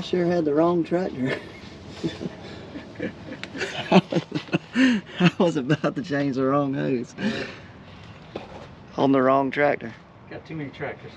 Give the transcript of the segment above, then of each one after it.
sure had the wrong tractor. I was about to change the wrong hose on the wrong tractor. Got too many tractors.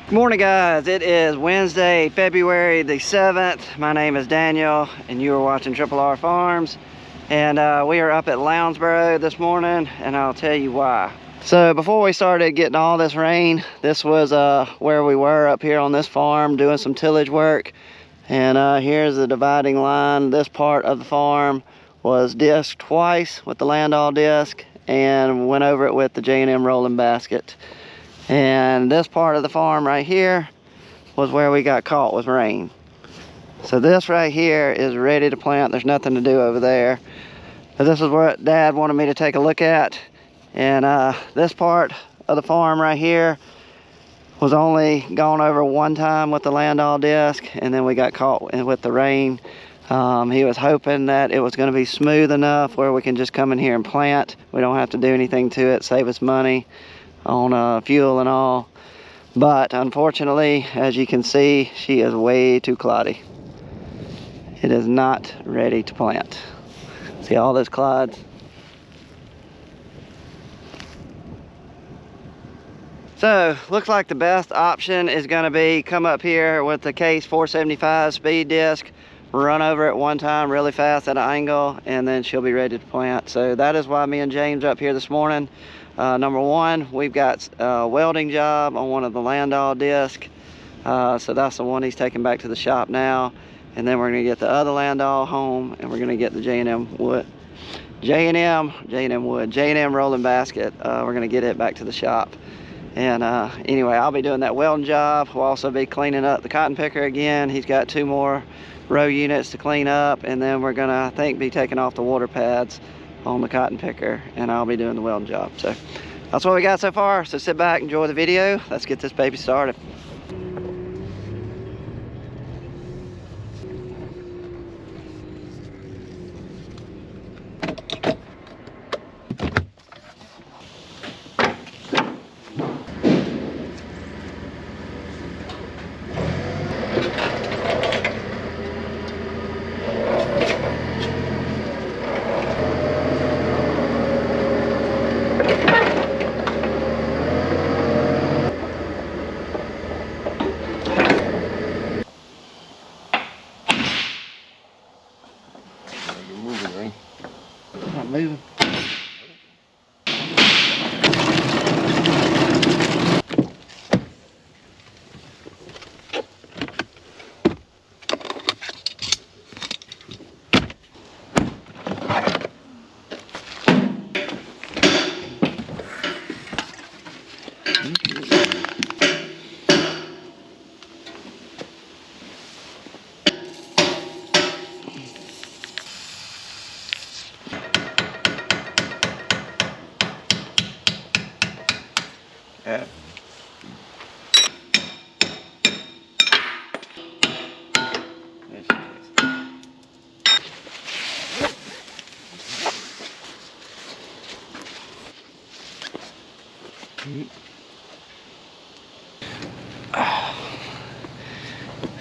Good morning, guys. It is Wednesday, February the 7th. My name is Daniel and you are watching Triple R Farms, and we are up at Lounsboro this morning, and I'll tell you why. So before we started getting all this rain, this was where we were up here on this farm doing some tillage work, and here's the dividing line. This part of the farm was disced twice with the Landoll disc and went over it with the J&M rolling basket. And this part of the farm right here was where we got caught with rain. So this right here is ready to plant. There's nothing to do over there. But this is what Dad wanted me to take a look at. And this part of the farm right here was only gone over one time with the Landoll disc, and then we got caught with the rain. He was hoping that it was going to be smooth enough where we can just come in here and plant. We don't have to do anything to it, save us money on fuel and all. But unfortunately, as you can see, she is way too cloddy. It is not ready to plant. See all those clods? So looks like the best option is going to be come up here with the Case 475 speed disc, run over it one time really fast at an angle, and then she'll be ready to plant. So that is why me and James are up here this morning. Number one, we've got a welding job on one of the Landoll disc. So that's the one he's taking back to the shop now. And then we're gonna get the other Landoll home, and we're gonna get the J&M rolling basket. We're gonna get it back to the shop. And anyway, I'll be doing that welding job. We'll also be cleaning up the cotton picker again. He's got 2 more row units to clean up, and then we're gonna, I think, be taking off the water pads on the cotton picker, and I'll be doing the welding job. So that's what we got so far. So sit back, enjoy the video. Let's get this baby started. Not moving.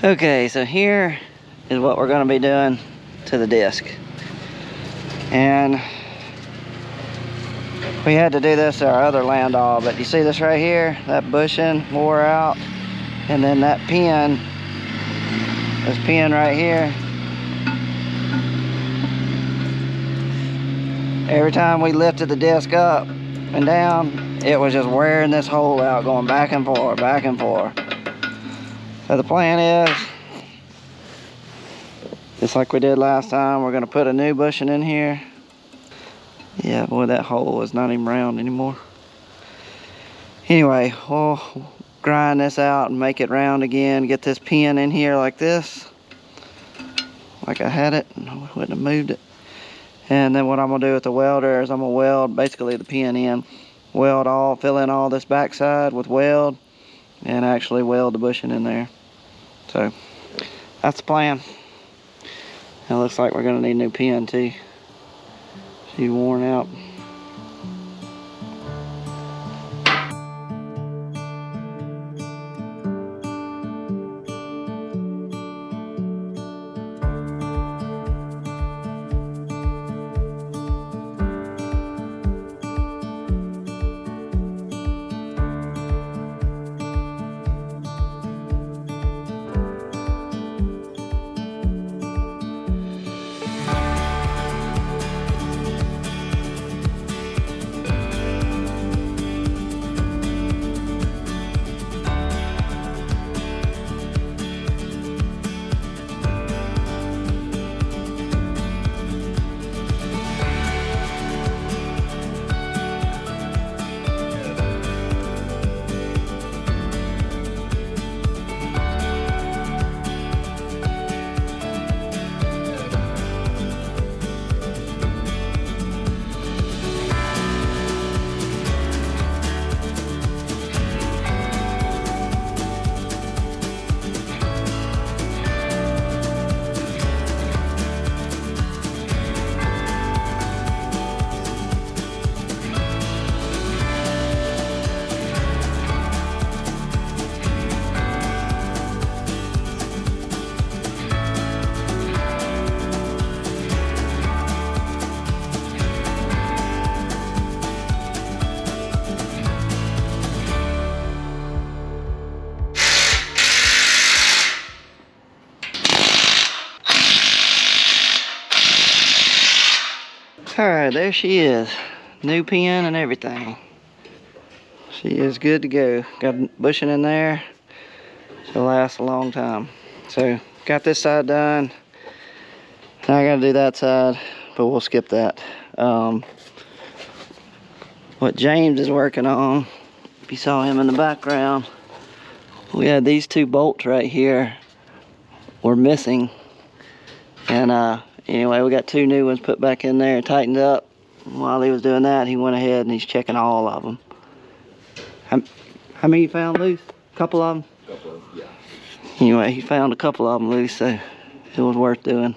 Okay, so here is what we're going to be doing to the disc. And we had to do this to our other Landoll, but you see this right here? That bushing wore out, and then that pin, this pin right here, every time we lifted the disc up and down, it was just wearing this hole out, going back and forth, back and forth. So the plan is, just like we did last time, we're gonna put a new bushing in here. Yeah, boy, that hole is not even round anymore. Anyway, we'll grind this out and make it round again. Get this pin in here like this, like I had it, and I wouldn't have moved it. And then what I'm gonna do with the welder is I'm gonna weld basically the pin in, fill in all this backside with weld, and actually weld the bushing in there. So that's the plan. It looks like we're gonna need a new pin too. She's worn out. Alright, there she is. New pin and everything. She is good to go. Got bushing in there. She'll last a long time. So, got this side done. Now I gotta do that side, but we'll skip that. What James is working on, if you saw him in the background, we had these two bolts right here were missing. And anyway, we got two new ones put back in there and tightened up. While he was doing that, he went ahead and he's checking all of them. How many you found loose? A couple of them? A couple of them, yeah. Anyway, he found a couple of them loose, so it was worth doing.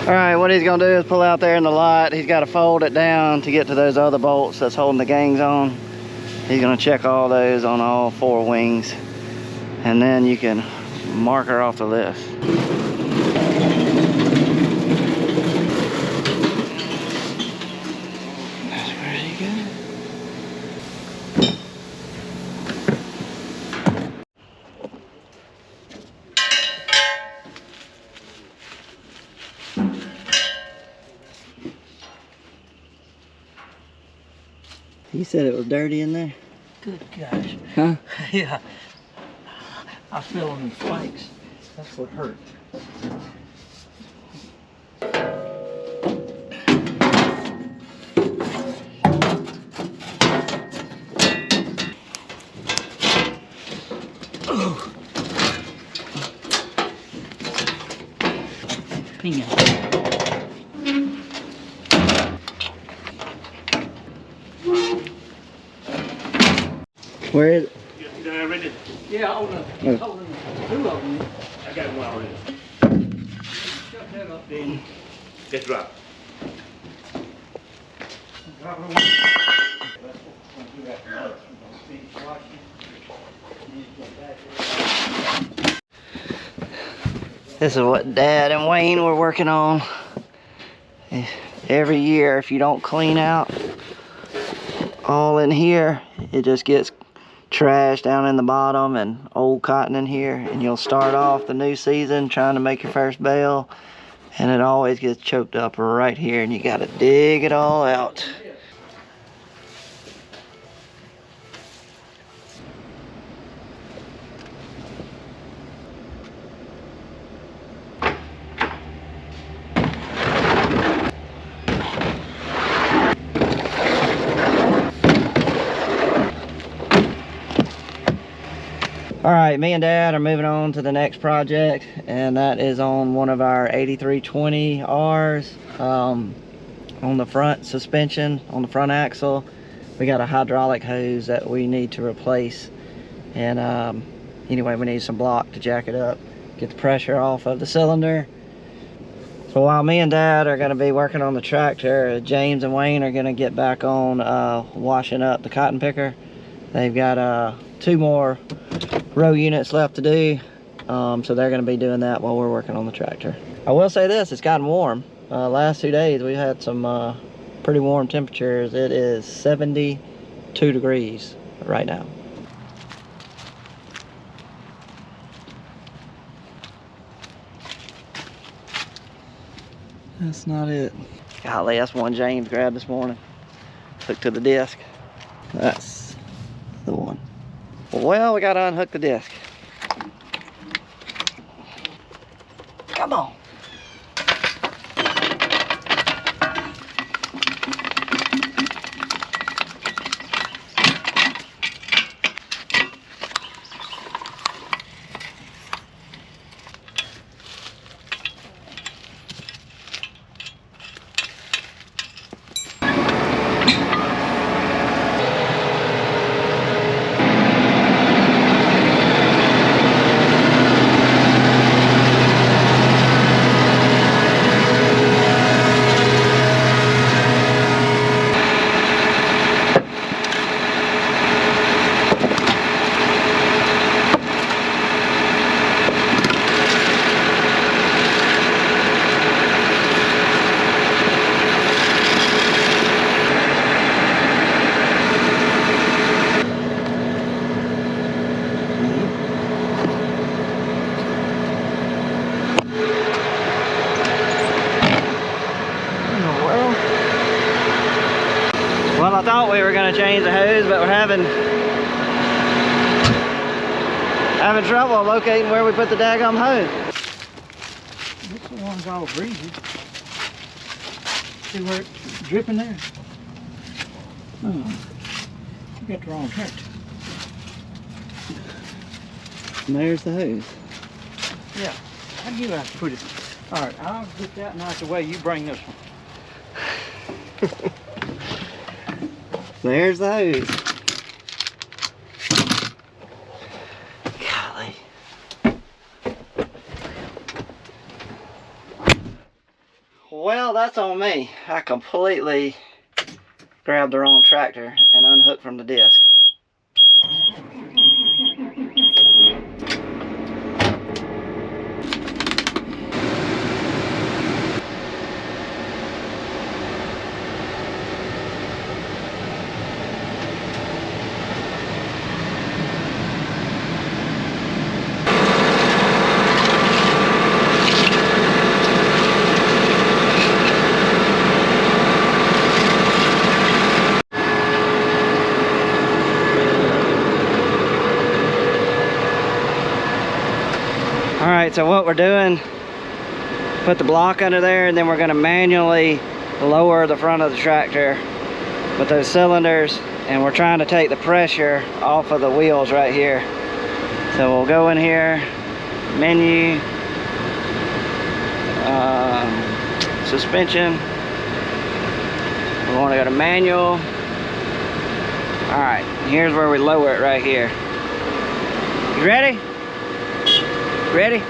Alright, what he's going to do is pull out there in the lot. He's got to fold it down to get to those other bolts that's holding the gangs on. He's going to check all those on all four wings. And then you can mark her off the list. That's pretty good. You said it was dirty in there? Good gosh. Huh? Yeah. I feel them in flakes. That's what hurt. Oh. Ping it. Where is it? Yeah, hold on. Hold on. Two of them. I got one already. Get drop. This is what Dad and Wayne were working on. Every year, if you don't clean out all in here, it just gets trash down in the bottom and old cotton in here, and you'll start off the new season trying to make your first bale, and it always gets choked up right here, and you got to dig it all out. All right, me and Dad are moving on to the next project, and that is on one of our 8320Rs. On the front suspension, on the front axle, we got a hydraulic hose that we need to replace. And anyway, we need some block to jack it up, get the pressure off of the cylinder. So while me and Dad are gonna be working on the tractor, James and Wayne are gonna get back on washing up the cotton picker. They've got 2 more row units left to do, so they're going to be doing that while we're working on the tractor. I will say this, it's gotten warm. Last 2 days we had some pretty warm temperatures. It is 72 degrees right now. That's not it. Golly, that's one James grabbed this morning. Hooked to the disc. That's the one. Well, we gotta unhook the disc. Come on. Well, I thought we were going to change the hose, but we're having trouble locating where we put the daggum hose. This one's all breezy. See where it's dripping there? Oh, you got the wrong tractor. And there's the hose. Yeah, how do you have to put it? All right, I'll get that and out the way. You bring this one. There's the hose. Golly. Well, that's on me. I completely grabbed the wrong tractor and unhooked from the disc. Alright, so what we're doing, put the block under there, and then we're going to manually lower the front of the tractor with those cylinders, and we're trying to take the pressure off of the wheels right here. So we'll go in here, menu, suspension, we want to go to manual. Alright, here's where we lower it right here. You ready? Ready?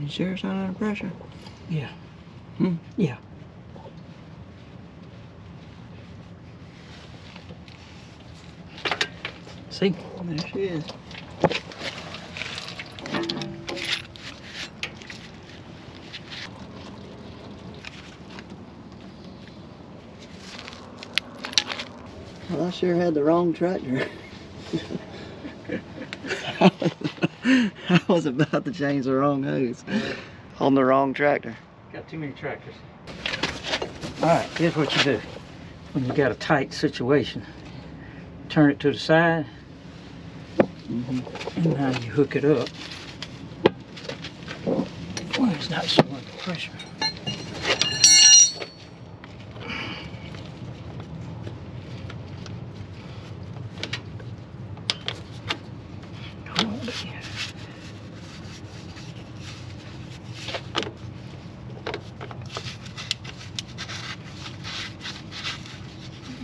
You sure it's not under pressure? Yeah. Hmm? Yeah. See? There she is. Well, I sure had the wrong tractor. I was about to change the wrong hose on the wrong tractor. Got too many tractors. All right, here's what you do. When you got a tight situation, turn it to the side, and now you hook it up. Well, it's not so under pressure.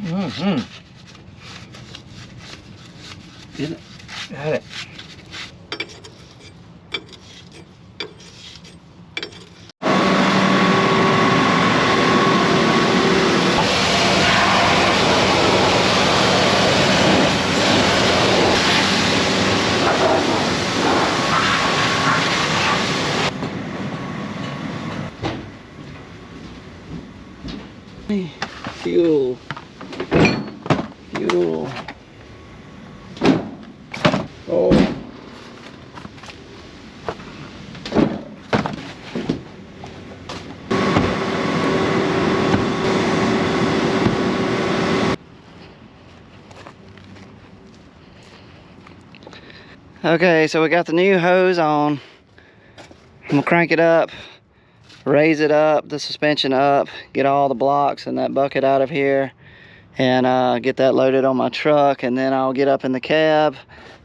Mm-hmm. Get it? Got it. Fuel. Fuel. Oh. Okay, so we got the new hose on. I'm gonna crank it up, raise it up, the suspension up, get all the blocks and that bucket out of here, and get that loaded on my truck, and then I'll get up in the cab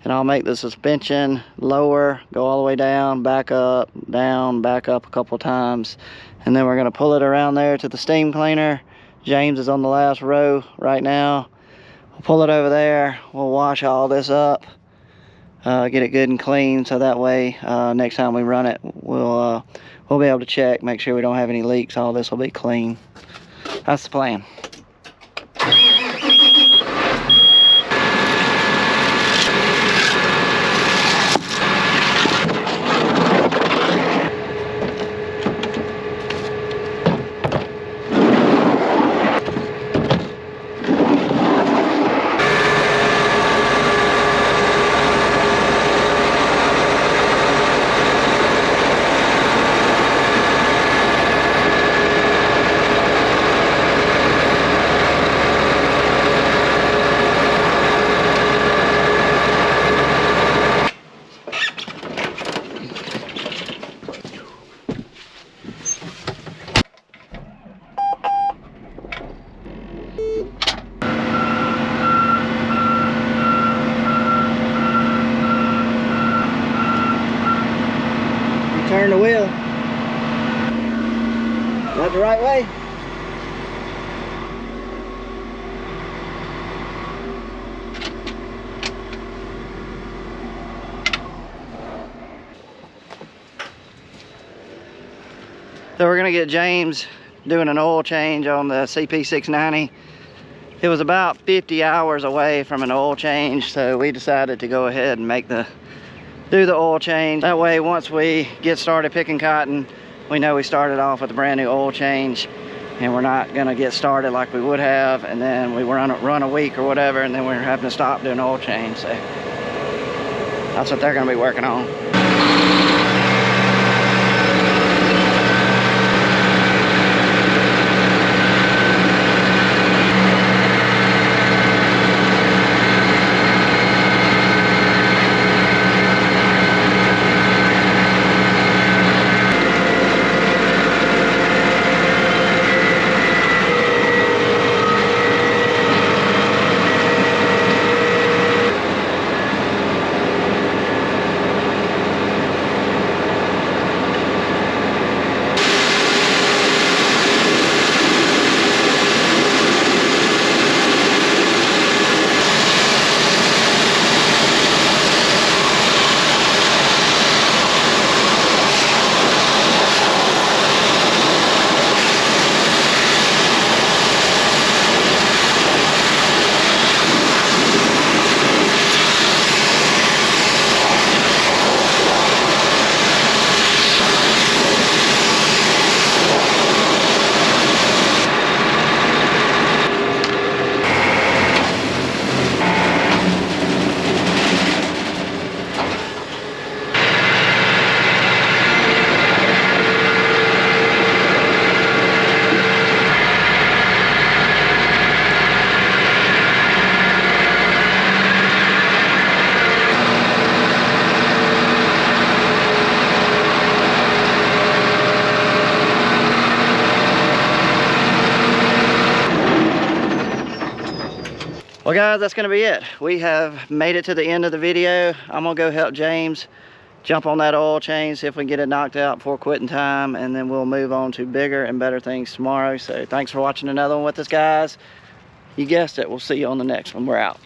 and I'll make the suspension lower, go all the way down, back up, down, back up a couple times, and then we're gonna pull it around there to the steam cleaner. James is on the last row right now. We'll pull it over there, we'll wash all this up, get it good and clean, so that way next time we run it, we'll be able to check, make sure we don't have any leaks. All this will be clean. That's the plan. Turn the wheel. That the right way? So we're gonna get James doing an oil change on the CP690. It was about 50 hours away from an oil change, so we decided to go ahead and do the oil change. That way, once we get started picking cotton, we know we started off with a brand new oil change, and we're not gonna get started like we would have, and then we run a week or whatever, and then we're having to stop doing oil change. So that's what they're gonna be working on. Well guys, that's gonna be it. We have made it to the end of the video. I'm gonna go help James jump on that oil change, see if we can get it knocked out before quitting time, and then we'll move on to bigger and better things tomorrow. So thanks for watching another one with us, guys. You guessed it, we'll see you on the next one. We're out.